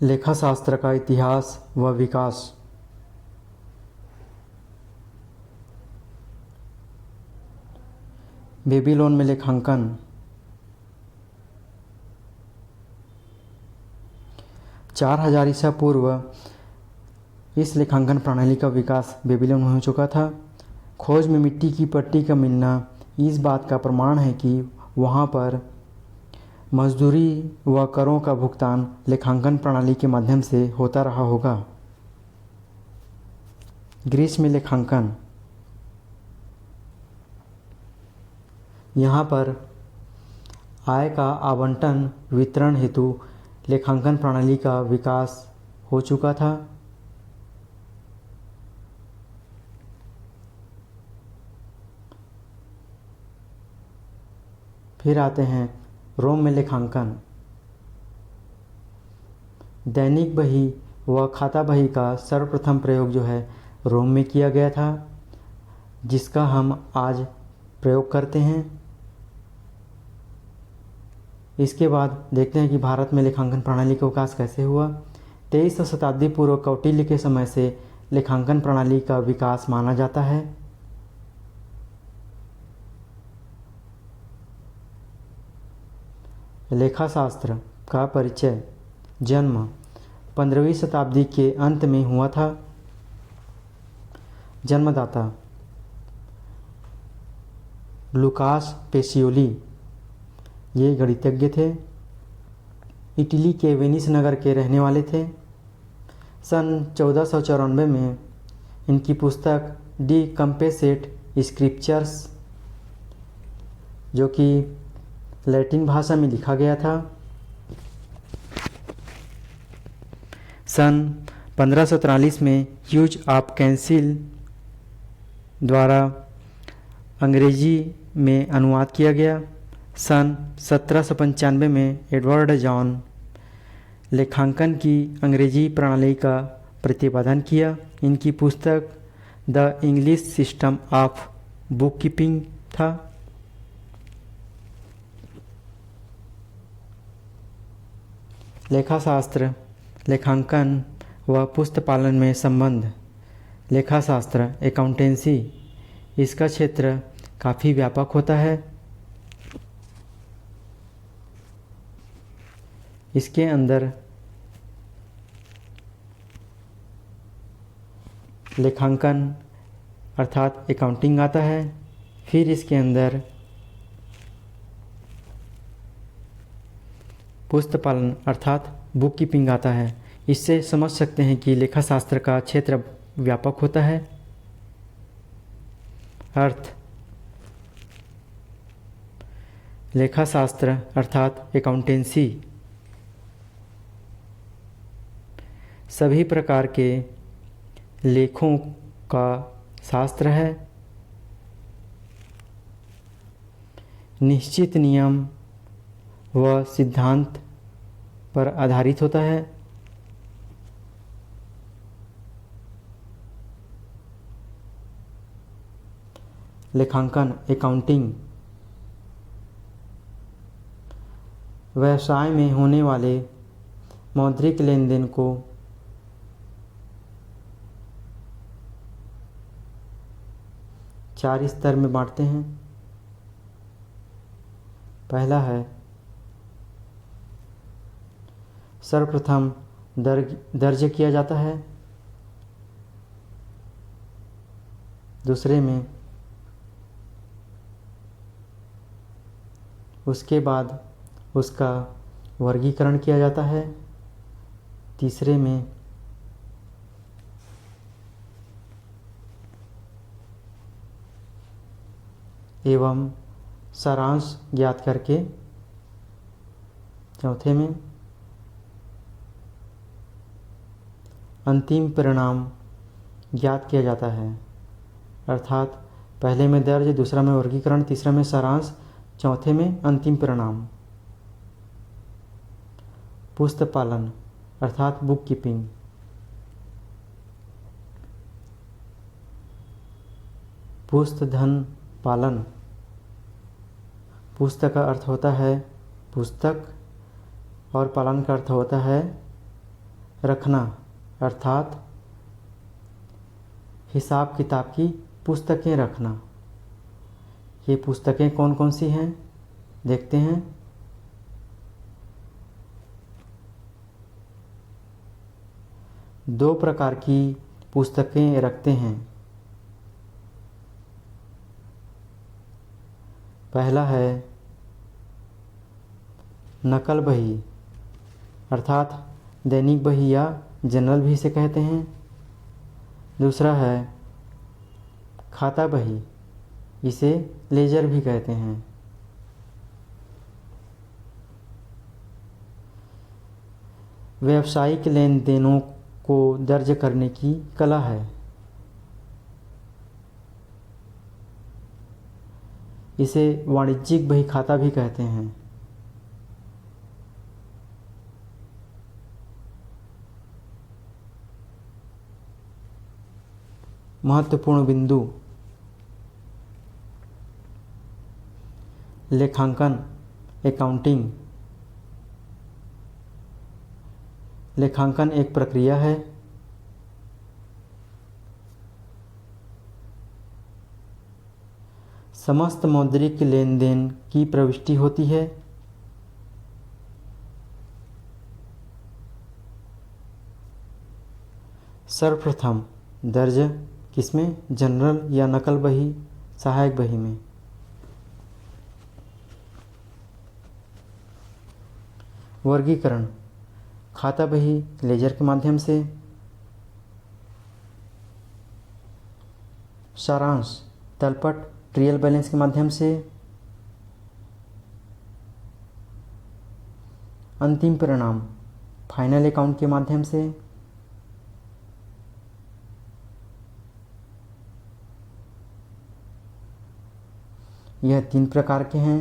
लेखाशास्त्र का इतिहास व विकास। बेबीलोन में लेखांकन। 4000 ईसा पूर्व इस लेखांकन प्रणाली का विकास बेबीलोन में हो चुका था। खोज में मिट्टी की पट्टी का मिलना इस बात का प्रमाण है कि वहाँ पर मजदूरी व करों का भुगतान लेखांकन प्रणाली के माध्यम से होता रहा होगा। ग्रीस में लेखांकन। यहाँ पर आय का आवंटन वितरण हेतु लेखांकन प्रणाली का विकास हो चुका था। फिर आते हैं रोम में लेखांकन। दैनिक बही व खाता बही का सर्वप्रथम प्रयोग जो है रोम में किया गया था, जिसका हम आज प्रयोग करते हैं। इसके बाद देखते हैं कि भारत में लेखांकन प्रणाली का विकास कैसे हुआ। 23वीं शताब्दी पूर्व कौटिल्य के समय से लेखांकन प्रणाली का विकास माना जाता है। लेखाशास्त्र का परिचय। जन्म 15वीं शताब्दी के अंत में हुआ था। जन्मदाता लुकास पेसियोली, ये गणितज्ञ थे। इटली के वेनिस नगर के रहने वाले थे। सन 1494 में इनकी पुस्तक डी कंपेसेट स्क्रिप्चर्स, जो कि लैटिन भाषा में लिखा गया था, सन 1543 में ह्यूज ऑफ कैंसिल द्वारा अंग्रेजी में अनुवाद किया गया। सन 1795 में एडवर्ड जॉन लेखांकन की अंग्रेजी प्रणाली का प्रतिपादन किया। इनकी पुस्तक the English system of book keeping था। लेखाशास्त्र, लेखांकन व पुस्तपालन में संबंध। लेखाशास्त्र अकाउंटेंसी, इसका क्षेत्र काफ़ी व्यापक होता है। इसके अंदर लेखांकन अर्थात अकाउंटिंग आता है। फिर इसके अंदर पुस्तपालन अर्थात बुक कीपिंग आता है। इससे समझ सकते हैं कि लेखाशास्त्र का क्षेत्र व्यापक होता है। अर्थ। लेखाशास्त्र अर्थात अकाउंटेंसी सभी प्रकार के लेखों का शास्त्र है। निश्चित नियम व सिद्धांत पर आधारित होता है। लेखांकन अकाउंटिंग व्यवसाय में होने वाले मौद्रिक लेन देन को चार स्तर में बांटते हैं। पहला है सर्वप्रथम दर्ज किया जाता है। दूसरे में उसके बाद उसका वर्गीकरण किया जाता है। तीसरे में एवं सारांश ज्ञात करके चौथे में अंतिम परिणाम ज्ञात किया जाता है। अर्थात पहले में दर्ज, दूसरा में वर्गीकरण, तीसरा में सारांश, चौथे में अंतिम परिणाम। पुस्तपालन अर्थात बुक कीपिंग। पुस्तधन पालन। पुस्तक का अर्थ होता है पुस्तक और पालन का अर्थ होता है रखना अर्थात हिसाब किताब की पुस्तकें रखना। ये पुस्तकें कौन कौन सी हैं देखते हैं। दो प्रकार की पुस्तकें रखते हैं। पहला है नकल बही अर्थात दैनिक बही या जनरल भी इसे कहते हैं। दूसरा है खाता बही, इसे लेजर भी कहते हैं। व्यावसायिक लेन देनों को दर्ज करने की कला है। इसे वाणिज्यिक बही खाता भी कहते हैं। महत्वपूर्ण बिंदु लेखांकन अकाउंटिंग। लेखांकन एक प्रक्रिया है। समस्त मौद्रिक लेन देन की प्रविष्टि होती है। सर्वप्रथम दर्ज किसमें, जनरल या नकल बही, सहायक बही में। वर्गीकरण खाता बही लेजर के माध्यम से। सारांश तलपट ट्रायल बैलेंस के माध्यम से। अंतिम परिणाम फाइनल अकाउंट के माध्यम से। यह 3 प्रकार के हैं।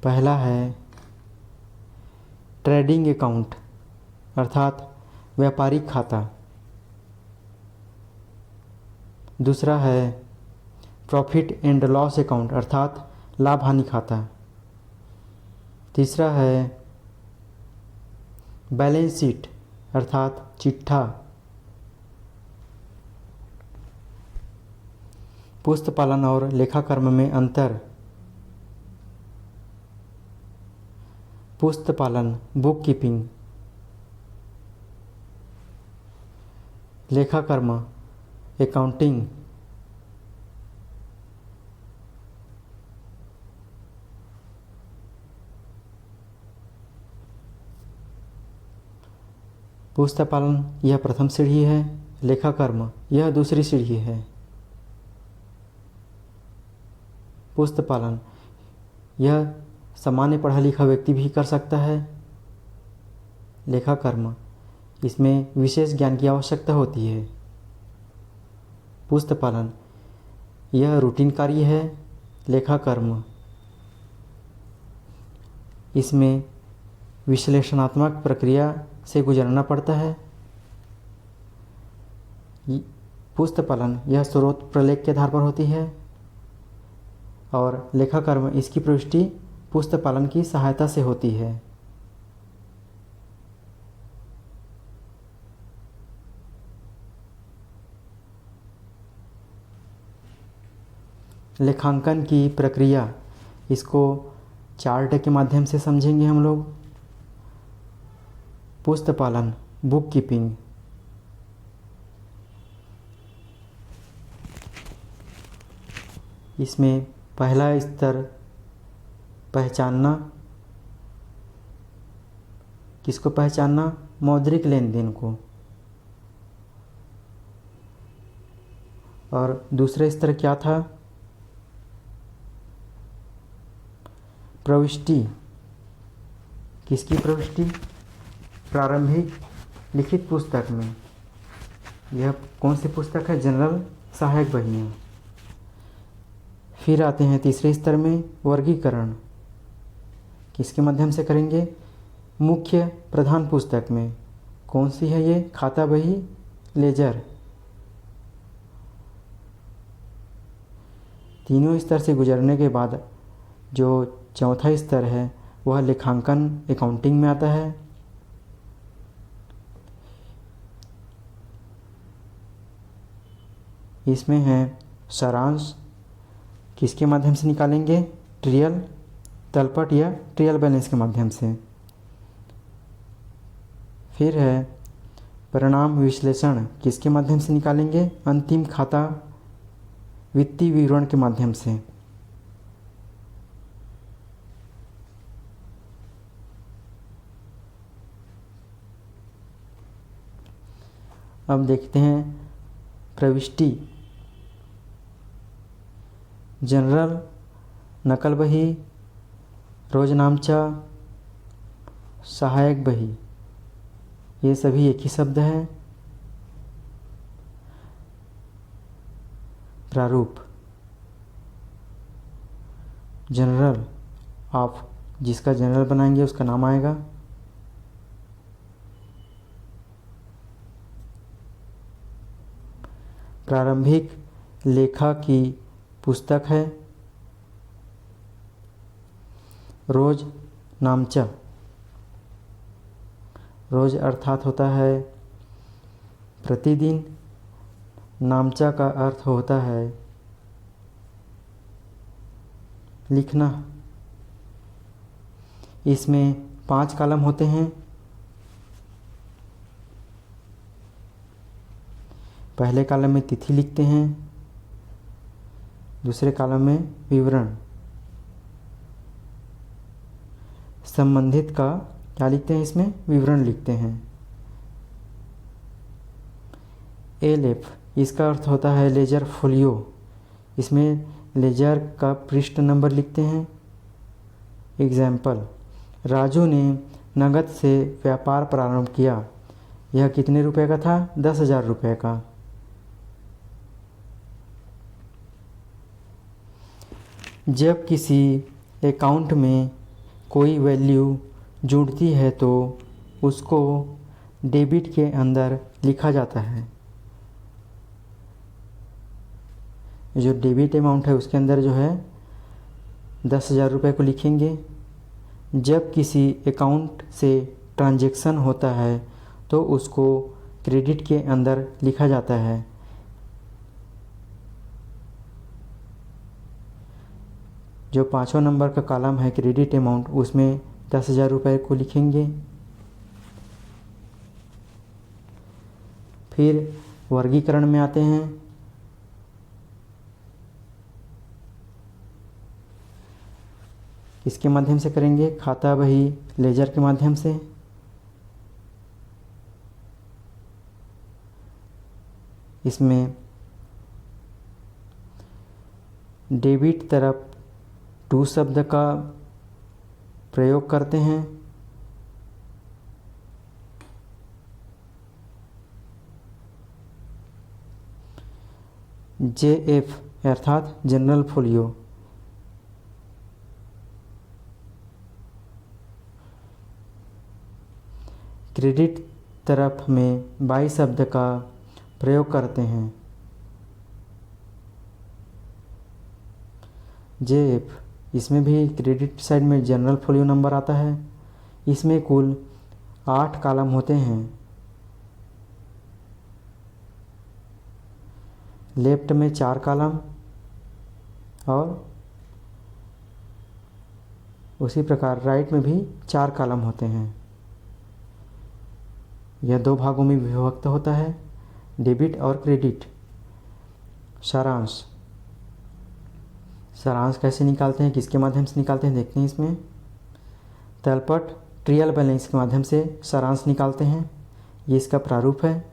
पहला है ट्रेडिंग अकाउंट अर्थात व्यापारिक खाता। दूसरा है प्रॉफिट एंड लॉस अकाउंट अर्थात लाभ हानि खाता। तीसरा है बैलेंस शीट अर्थात चिट्ठा। पुस्तपालन और लेखाकर्म में अंतर। पुस्तपालन बुक कीपिंग, लेखाकर्म अकाउंटिंग। पुस्तपालन यह प्रथम सीढ़ी है, लेखाकर्म यह दूसरी सीढ़ी है। पुस्तपालन यह सामान्य पढ़ा लिखा व्यक्ति भी कर सकता है। लेखाकर्म इसमें विशेष ज्ञान की आवश्यकता होती है। पुस्तपालन यह रूटीन कार्य है। लेखाकर्म इसमें विश्लेषणात्मक प्रक्रिया से गुजरना पड़ता है। पुस्तपालन यह स्रोत प्रलेख के आधार पर होती है और लेखाकर्म इसकी प्रविष्टि पुस्तपालन की सहायता से होती है। लेखांकन की प्रक्रिया, इसको चार्ट के माध्यम से समझेंगे हम लोग। पुस्तपालन बुक कीपिंग, इसमें पहला स्तर पहचानना। किसको पहचानना, मौद्रिक लेन देन को। और दूसरा स्तर क्या था, प्रविष्टि। किसकी प्रविष्टि, प्रारंभिक लिखित पुस्तक में। यह कौन सी पुस्तक है, जनरल सहायक बहियाँ। फिर आते हैं तीसरे स्तर में वर्गीकरण। किसके माध्यम से करेंगे, मुख्य प्रधान पुस्तक में। कौन सी है ये, खाता बही लेजर। तीनों स्तर से गुजरने के बाद जो चौथा स्तर है वह लेखांकन अकाउंटिंग में आता है। इसमें है सारांश, किसके माध्यम से निकालेंगे? ट्रियल तलपट या ट्रियल बैलेंस के माध्यम से। फिर है परिणाम विश्लेषण, किसके माध्यम से निकालेंगे? अंतिम खाता वित्तीय विवरण के माध्यम से। अब देखते हैं प्रविष्टि। जनरल, नकल बही, रोजनामचा, सहायक बही, ये सभी एक ही शब्द है। प्रारूप, जनरल, आप जिसका जनरल बनाएंगे उसका नाम आएगा। प्रारंभिक लेखा की पुस्तक है। रोज नामचा, रोज अर्थात होता है प्रतिदिन, नामचा का अर्थ होता है लिखना। इसमें 5 कॉलम होते हैं। पहले कॉलम में तिथि लिखते हैं, दूसरे कॉलम में विवरण। संबंधित का क्या लिखते हैं? इसमें विवरण लिखते हैं। एलएफ, इसका अर्थ होता है लेजर फोलियो। इसमें लेजर का पृष्ठ नंबर लिखते हैं। एग्जाम्पल, राजू ने नगद से व्यापार प्रारंभ किया। यह कितने रुपए का था? 10,000 रुपये का। जब किसी अकाउंट में कोई वैल्यू जुड़ती है तो उसको डेबिट के अंदर लिखा जाता है। जो डेबिट अमाउंट है उसके अंदर जो है 10,000 रुपये को लिखेंगे। जब किसी अकाउंट से ट्रांजैक्शन होता है तो उसको क्रेडिट के अंदर लिखा जाता है। जो 5वां नंबर का कॉलम है क्रेडिट अमाउंट, उसमें 10,000 रुपये को लिखेंगे। फिर वर्गीकरण में आते हैं। इसके माध्यम से करेंगे खाता बही लेजर के माध्यम से। इसमें डेबिट तरफ टू शब्द का प्रयोग करते हैं। JF अर्थात जनरल फोलियो। क्रेडिट तरफ में बाई शब्द का प्रयोग करते हैं। JF, इसमें भी क्रेडिट साइड में जनरल फोलियो नंबर आता है। इसमें कुल 8 कॉलम होते हैं। लेफ्ट में 4 कॉलम और उसी प्रकार राइट में भी 4 कॉलम होते हैं। यह 2 भागों में विभक्त होता है, डेबिट और क्रेडिट। सारांश, सारांश कैसे निकालते हैं, किसके माध्यम से निकालते हैं देखते हैं। इसमें तलपट ट्रियल बैलेंस के माध्यम से सारांश निकालते हैं। ये इसका प्रारूप है।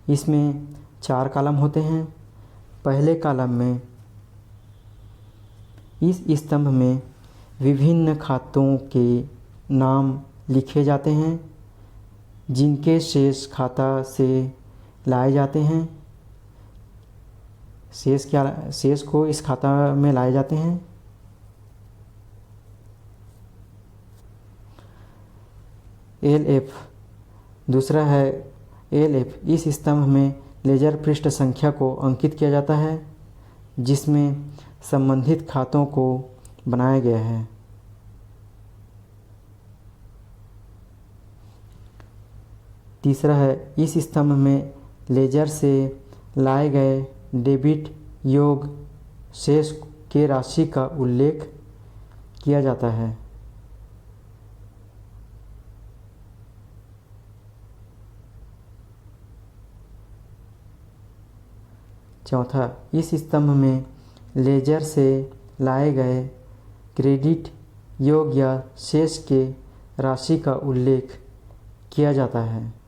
इसमें 4 कॉलम होते हैं। पहले कॉलम में इस स्तंभ में विभिन्न खातों के नाम लिखे जाते हैं जिनके शेष खाता से लाए जाते हैं। शेष को इस खाता में लाए जाते हैं। LF, दूसरा है LF, इस स्तंभ में लेजर पृष्ठ संख्या को अंकित किया जाता है जिसमें संबंधित खातों को बनाया गया है। तीसरा है, इस स्तंभ में लेजर से लाए गए डेबिट योग शेष के राशि का उल्लेख किया जाता है। चौथा, इस स्तंभ में लेजर से लाए गए क्रेडिट योग या शेष के राशि का उल्लेख किया जाता है।